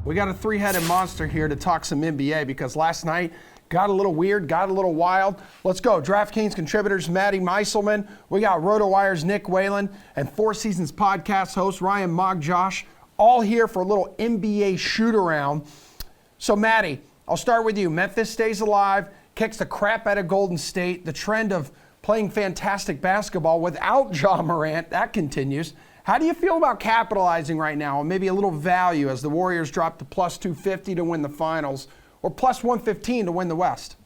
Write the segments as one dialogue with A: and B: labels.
A: We got a three-headed monster here to talk some NBA because last night got a little weird, got a little wild. Let's go. DraftKings Contributors Matt Meiselman. We got Rotowire's Whalen and Four Seasons podcast host Ryan Magdziarz, all here for a little NBA shoot-around. So, Matty, I'll start with you. Memphis stays alive, kicks the crap out of Golden State. The trend of playing fantastic basketball without Ja Morant, that continues. How do you feel about capitalizing right now and maybe a little value as the Warriors drop to plus 250 to win the finals or plus 115 to win the West?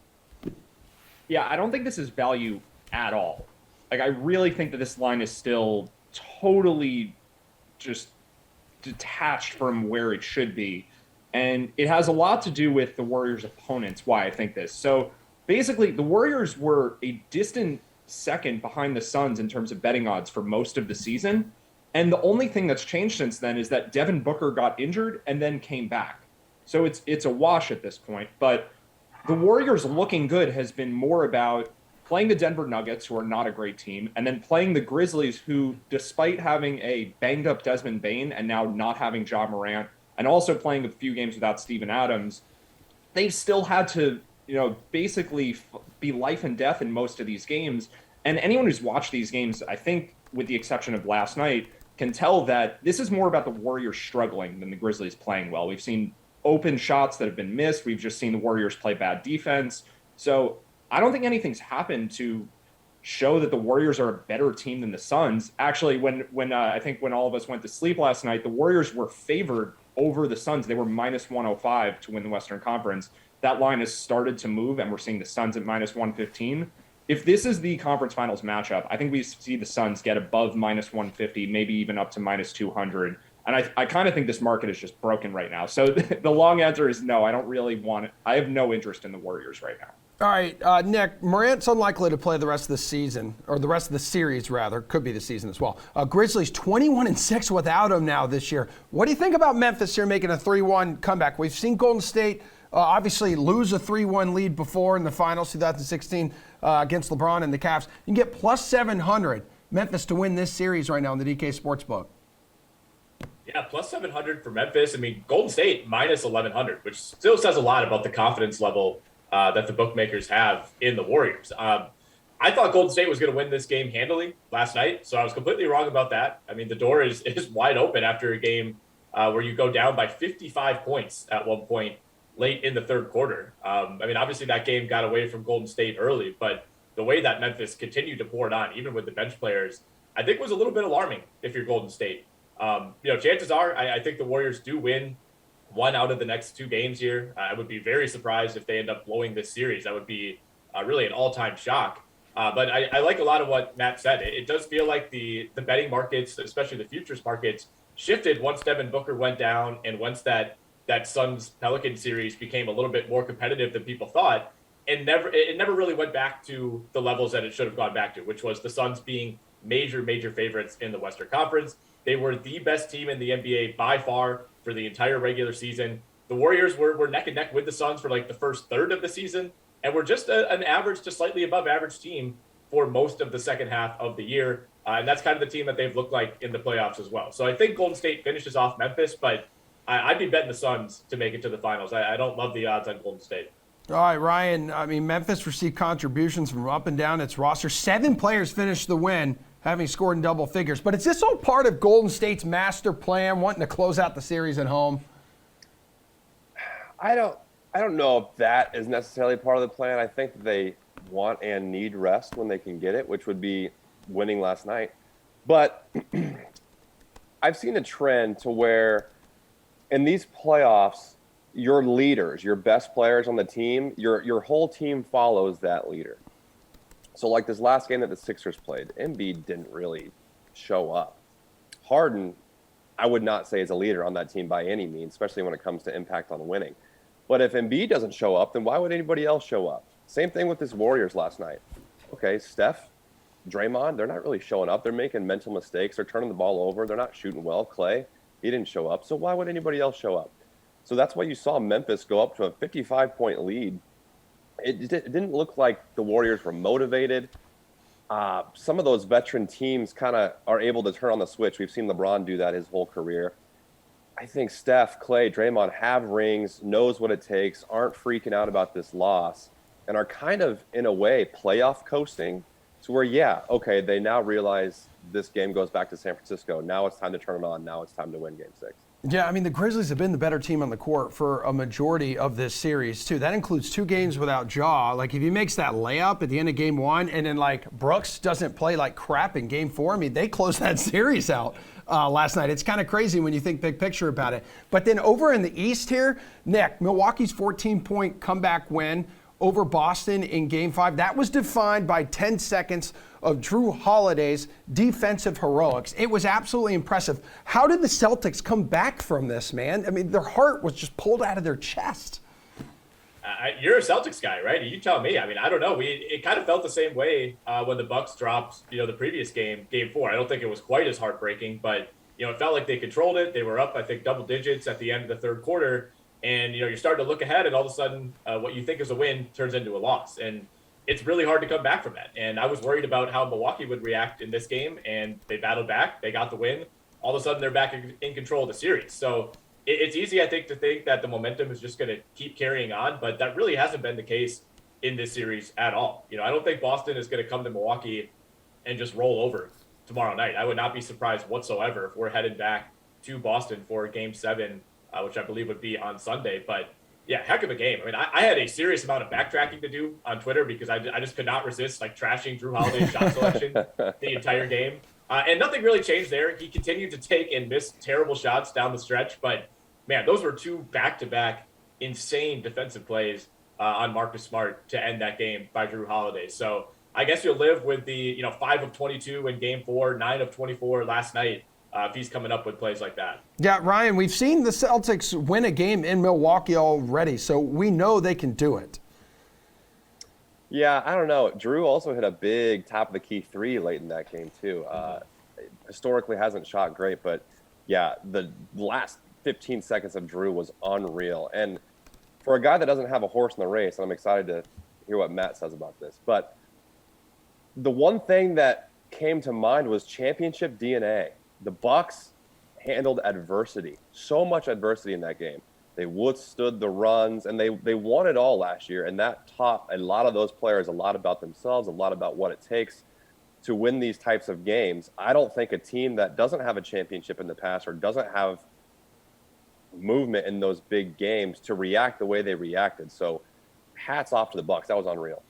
B: Yeah, I don't think this is value at all. Like, I really think that this line is still totally just detached from where it should be. And it has a lot to do with the Warriors' opponents, why I think this. So basically, the Warriors were a distant second behind the Suns in terms of betting odds for most of the season. And the only thing that's changed since then is that Devin Booker got injured and then came back. So it's a wash at this point. But the Warriors looking good has been more about playing the Denver Nuggets, who are not a great team, and then playing the Grizzlies, who, despite having a banged-up Desmond Bane and now not having Ja Morant, and also playing a few games without Steven Adams, they've still had to, basically be life and death in most of these games. And anyone who's watched these games, I think, with the exception of last night, can tell that this is more about the Warriors struggling than the Grizzlies playing well. We've seen open shots that have been missed. We've just seen the Warriors play bad defense. So I don't think anything's happened to show that the Warriors are a better team than the Suns. Actually, when I think when all of us went to sleep last night, the Warriors were favored over the Suns. They were minus 105 to win the Western Conference. That line has started to move, and we're seeing the Suns at minus 115. If this is the conference finals matchup, I think we see the Suns get above minus 150, maybe even up to minus 200. And I kind of think this market is just broken right now. So the long answer is no, I don't really want it. I have no interest in the Warriors right now.
A: All right, Nick, Morant's unlikely to play the rest of the season, or the rest of the series, rather. Could be the season as well. Grizzlies 21-6 without him now this year. What do you think about Memphis here making a 3-1 comeback? We've seen Golden State obviously lose a 3-1 lead before in the finals 2016 against LeBron and the Cavs. You can get plus 700 Memphis to win this series right now in the DK Sportsbook.
C: Yeah, plus 700 for Memphis. I mean, Golden State minus 1,100, which still says a lot about the confidence level that the bookmakers have in the Warriors. I thought Golden State was going to win this game handily last night, so I was completely wrong about that. I mean, the door is wide open after a game where you go down by 55 points at one point late in the third quarter. I mean, obviously that game got away from Golden State early, but the way that Memphis continued to pour it on, even with the bench players, I think was a little bit alarming if you're Golden State. Chances are, I think the Warriors do win one out of the next two games here. I would be very surprised if they end up blowing this series. That would be really an all-time shock. But I like a lot of what Matt said. It does feel like the betting markets, especially the futures markets, shifted once Devin Booker went down and once that Suns-Pelican series became a little bit more competitive than people thought. And it never really went back to the levels that it should have gone back to, which was the Suns being major favorites in the Western Conference. They were the best team in the NBA by far for the entire regular season. The Warriors were neck and neck with the Suns for like the first third of the season, and were just an average to slightly above average team for most of the second half of the year. And that's kind of the team that they've looked like in the playoffs as well. So I think Golden State finishes off Memphis, but I'd be betting the Suns to make it to the finals. I don't love the odds on Golden State.
A: All right, Ryan, I mean, Memphis received contributions from up and down its roster. 7 players finished the win, having scored in double figures. But is this all part of Golden State's master plan, wanting to close out the series at home?
D: I don't know if that is necessarily part of the plan. I think they want and need rest when they can get it, which would be winning last night. But I've seen a trend to where in these playoffs, your leaders, your best players on the team, your whole team follows that leader. So like this last game that the Sixers played, Embiid didn't really show up. Harden, I would not say is a leader on that team by any means, especially when it comes to impact on winning. But if Embiid doesn't show up, then why would anybody else show up? Same thing with this Warriors last night. Okay, Steph, Draymond, they're not really showing up. They're making mental mistakes. They're turning the ball over. They're not shooting well. Clay, he didn't show up. So why would anybody else show up? So that's why you saw Memphis go up to a 55-point lead. It didn't look like the Warriors were motivated. Some of those veteran teams kind of are able to turn on the switch. We've seen LeBron do that his whole career. I think Steph, Clay, Draymond have rings, knows what it takes, aren't freaking out about this loss, and are kind of, in a way, playoff coasting to where, yeah, okay, they now realize this game goes back to San Francisco. Now it's time to turn it on. Now it's time to win Game 6.
A: Yeah, I mean, the Grizzlies have been the better team on the court for a majority of this series, too. That includes 2 games without Ja. Like, if he makes that layup at the end of Game 1 and then, like, Brooks doesn't play like crap in Game 4, I mean, they closed that series out last night. It's kind of crazy when you think big picture about it. But then over in the East here, Nick, Milwaukee's 14-point comeback win over Boston in Game 5, that was defined by 10 seconds of Drew Holiday's defensive heroics. It was absolutely impressive. How did the Celtics come back from this, man? I mean, their heart was just pulled out of their chest.
C: You're a Celtics guy, right? You tell me. I mean, I don't know. It kind of felt the same way when the Bucks dropped, the previous game, Game 4. I don't think it was quite as heartbreaking, but it felt like they controlled it. They were up, I think, double digits at the end of the third quarter, and you're starting to look ahead, and all of a sudden, what you think is a win turns into a loss, and it's really hard to come back from that. And I was worried about how Milwaukee would react in this game, and they battled back. They got the win. All of a sudden, they're back in control of the series. So it's easy, I think, to think that the momentum is just going to keep carrying on, but that really hasn't been the case in this series at all. I don't think Boston is going to come to Milwaukee and just roll over tomorrow night. I would not be surprised whatsoever if we're headed back to Boston for Game 7, which I believe would be on Sunday. But yeah, heck of a game. I mean, I had a serious amount of backtracking to do on Twitter because I just could not resist trashing Drew Holiday's shot selection the entire game. And nothing really changed there. He continued to take and miss terrible shots down the stretch. But, man, those were 2 back-to-back insane defensive plays on Marcus Smart to end that game by Drew Holiday. So I guess you'll live with the 5 of 22 in Game 4, 9 of 24 last night. If he's coming up with plays like that.
A: Yeah, Ryan, we've seen the Celtics win a game in Milwaukee already, so we know they can do it.
D: Yeah, I don't know. Drew also hit a big top-of-the-key 3 late in that game, too. Historically hasn't shot great, but, yeah, the last 15 seconds of Drew was unreal. And for a guy that doesn't have a horse in the race, I'm excited to hear what Matt says about this, but the one thing that came to mind was championship DNA. The Bucks handled adversity, so much adversity in that game. They withstood the runs, and they won it all last year, and that taught a lot of those players a lot about themselves, a lot about what it takes to win these types of games. I don't think a team that doesn't have a championship in the past or doesn't have movement in those big games to react the way they reacted. So hats off to the Bucks. That was unreal.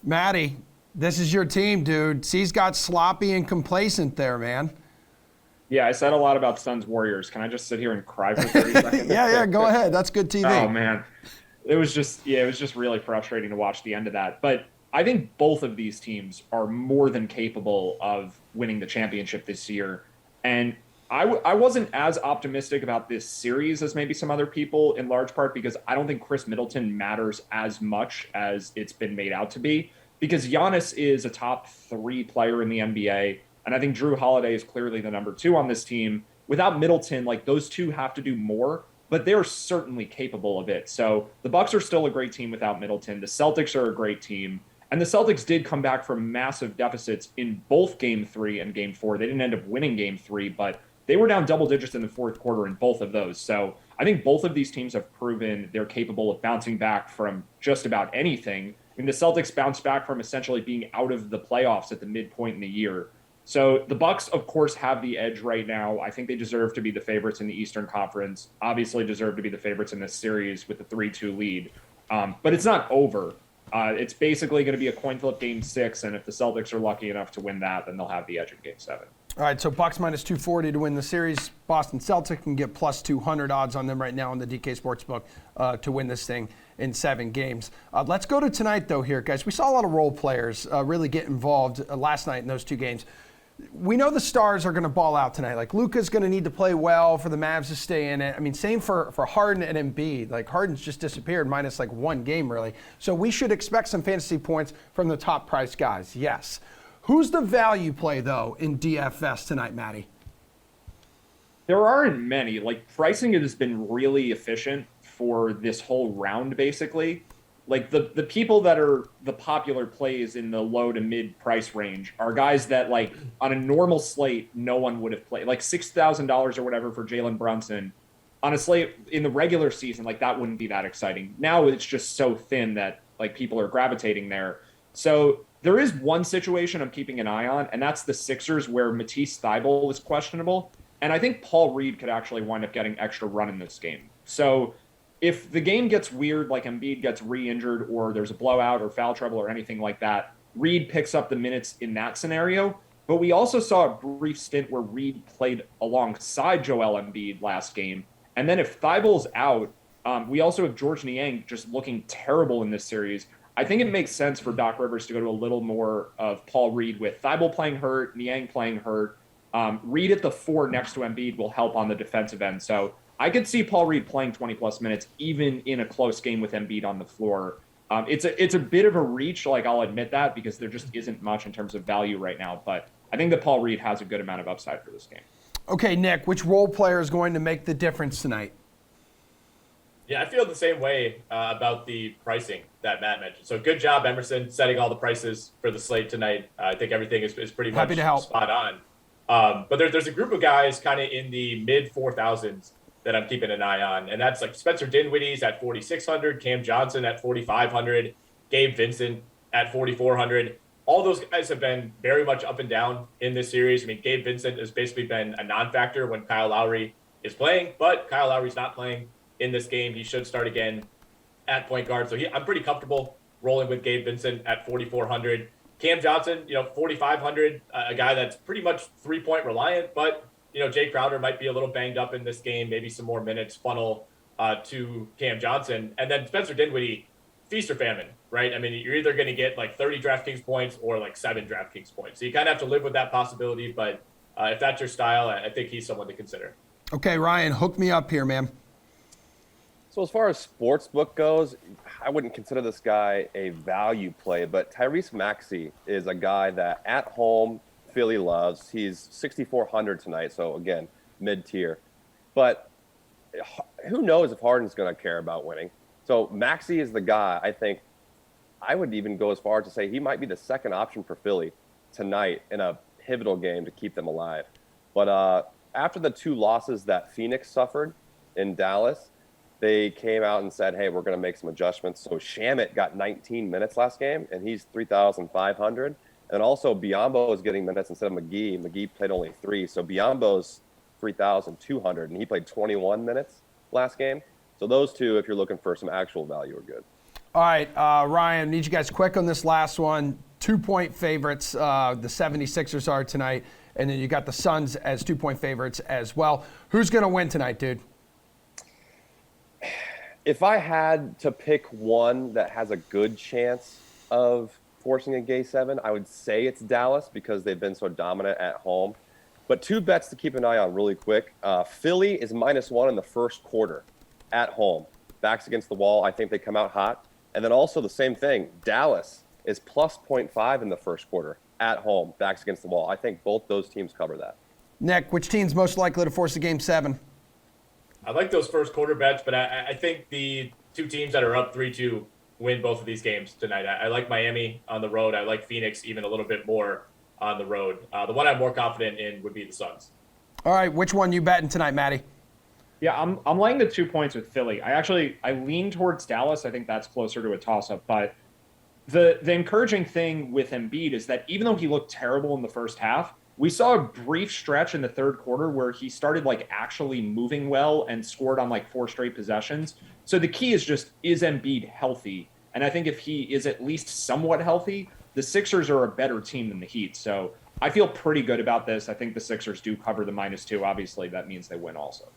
A: Matty, this is your team, dude. C's got sloppy and complacent there, man.
B: Yeah, I said a lot about Suns Warriors. Can I just sit here and cry for 30 seconds?
A: Yeah, go ahead. That's good TV.
B: Oh, man. It was just really frustrating to watch the end of that. But I think both of these teams are more than capable of winning the championship this year. And I wasn't as optimistic about this series as maybe some other people, in large part because I don't think Chris Middleton matters as much as it's been made out to be, because Giannis is a top 3 player in the NBA. And I think Drew Holiday is clearly the number 2 on this team. Without Middleton, those two have to do more, but they're certainly capable of it. So the Bucks are still a great team without Middleton. The Celtics are a great team. And the Celtics did come back from massive deficits in both Game 3 and Game 4. They didn't end up winning Game 3, but they were down double digits in the fourth quarter in both of those. So I think both of these teams have proven they're capable of bouncing back from just about anything. I mean, the Celtics bounced back from essentially being out of the playoffs at the midpoint in the year. So the Bucks, of course, have the edge right now. I think they deserve to be the favorites in the Eastern Conference. Obviously deserve to be the favorites in this series with the 3-2 lead. But it's not over. It's basically going to be a coin flip Game 6, and if the Celtics are lucky enough to win that, then they'll have the edge in Game 7.
A: All right, so Bucks minus 240 to win the series. Boston Celtics can get plus 200 odds on them right now on the DK Sportsbook to win this thing in 7 games. Let's go to tonight, though, here, guys. We saw a lot of role players really get involved last night in those 2 games. We know the stars are going to ball out tonight. Luka's going to need to play well for the Mavs to stay in it. I mean, same for Harden and Embiid. Harden's just disappeared minus 1 game, really. So we should expect some fantasy points from the top price guys, yes. Who's the value play, though, in DFS tonight, Matty?
B: There aren't many. Pricing has been really efficient for this whole round, basically. The people that are the popular plays in the low to mid price range are guys that, on a normal slate, no one would have played. $6,000 or whatever for Jalen Brunson. on a slate in the regular season, like that wouldn't be that exciting. Now it's just so thin that like people are gravitating there. So there is one situation I'm keeping an eye on, and that's the Sixers where Matisse Thybulle is questionable. And I think Paul Reed could actually wind up getting extra run in this game. So if the game gets weird, like Embiid gets re-injured or there's a blowout or foul trouble or anything like that, Reed picks up the minutes in that scenario. But we also saw a brief stint where Reed played alongside Joel Embiid last game. And then if Thybulle's out, we also have George Niang just looking terrible in this series. I think it makes sense for Doc Rivers to go to a little more of Paul Reed with Thybulle playing hurt, Niang playing hurt. Reed at the 4 next to Embiid will help on the defensive end. So I could see Paul Reed playing 20-plus minutes, even in a close game with Embiid on the floor. It's a bit of a reach, like I'll admit that, because there just isn't much in terms of value right now. But I think that Paul Reed has a good amount of upside for this game.
A: Okay, Nick, which role player is going to make the difference tonight?
C: Yeah, I feel the same way about the pricing that Matt mentioned. So good job, Emerson, setting all the prices for the slate tonight. I think everything is pretty much spot on. But there's a group of guys kind of in the mid 4,000s that I'm keeping an eye on, and that's like Spencer Dinwiddie's at 4,600, Cam Johnson at 4,500, Gabe Vincent at 4,400. All those guys have been very much up and down in this series. I mean, Gabe Vincent has basically been a non-factor when Kyle Lowry is playing, but Kyle Lowry's not playing in this game. He should start again at point guard. So I'm pretty comfortable rolling with Gabe Vincent at 4,400. Cam Johnson, 4,500, a guy that's pretty much three-point reliant, but, Jay Crowder might be a little banged up in this game, maybe some more minutes funnel to Cam Johnson. And then Spencer Dinwiddie, feast or famine, right? I mean, you're either going to get like 30 DraftKings points or like 7 DraftKings points. So you kind of have to live with that possibility, but if that's your style, I think he's someone to consider.
A: Okay, Ryan, hook me up here, man.
D: So as far as Sportsbook goes, I wouldn't consider this guy a value play, but Tyrese Maxey is a guy that at home Philly loves. He's 6,400 tonight, so again, mid-tier. But who knows if Harden's going to care about winning. So Maxey is the guy, I think, I would even go as far as to say he might be the second option for Philly tonight in a pivotal game to keep them alive. But after the 2 losses that Phoenix suffered in Dallas, they came out and said, hey, we're going to make some adjustments. So Shamet got 19 minutes last game, and he's 3,500. And also Biyombo is getting minutes instead of McGee. McGee played only 3. So Biyombo's 3,200, and he played 21 minutes last game. So those 2, if you're looking for some actual value, are good.
A: All right, Ryan, need you guys quick on this last one. 2-point favorites, the 76ers are tonight, and then you got the Suns as 2-point favorites as well. Who's going to win tonight, dude?
D: If I had to pick one that has a good chance of forcing a Game 7, I would say it's Dallas because they've been so dominant at home. But 2 bets to keep an eye on really quick. Philly is -1 in the first quarter at home. Backs against the wall. I think they come out hot. And then also the same thing. Dallas is plus 0.5 in the first quarter at home. Backs against the wall. I think both those teams cover that.
A: Nick, which team's most likely to force a Game 7?
C: I like those first quarter bets, but I think the 2 teams that are up 3-2 win both of these games tonight. I like Miami on the road. I like Phoenix even a little bit more on the road. The one I'm more confident in would be the Suns.
A: All right, which one you betting tonight, Matty?
B: Yeah, I'm laying the 2 points with Philly. I lean towards Dallas. I think that's closer to a toss-up. But the encouraging thing with Embiid is that even though he looked terrible in the first half, we saw a brief stretch in the third quarter where he started actually moving well and scored on 4 straight possessions. So the key is Embiid healthy? And I think if he is at least somewhat healthy, the Sixers are a better team than the Heat. So I feel pretty good about this. I think the Sixers do cover the -2. Obviously, that means they win also.